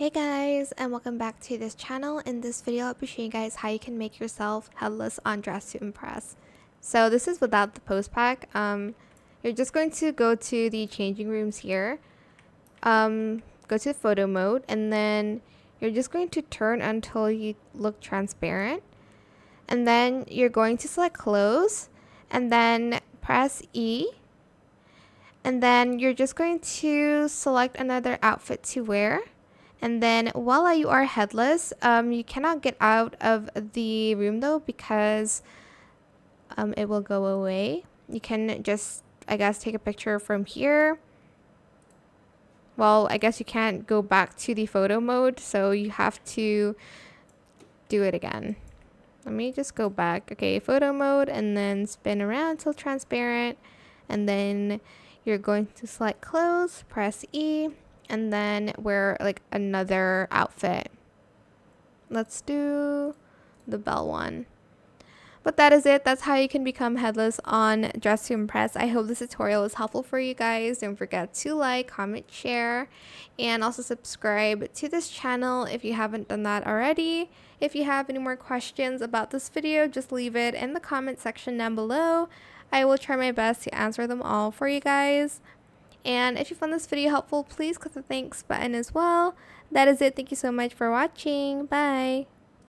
Hey guys, and welcome back to this channel. In this video I'll be showing you guys how you can make yourself headless on Dress to Impress. So this is without the post pack. You're just going to go to the changing rooms here, go to photo mode, and then you're just going to turn until you look transparent, and then you're going to select clothes and then press E, and then you're just going to select another outfit to wear. And then while you are headless, you cannot get out of the room though, because it will go away. You can just, I guess, take a picture from here. Well, I guess you can't go back to the photo mode, so you have to do it again. Let me just go back. Okay, photo mode, and then spin around till transparent. And then you're going to select clothes, press E, and then wear like another outfit. Let's do the bell one. But that is it. That's how you can become headless on Dress to Impress. I hope this tutorial was helpful for you guys. Don't forget to like, comment, share, and also subscribe to this channel if you haven't done that already. If you have any more questions about this video, just leave it in the comment section down below. I will try my best to answer them all for you guys. And if you found this video helpful, please click the thanks button as well. That is it. Thank you so much for watching. Bye.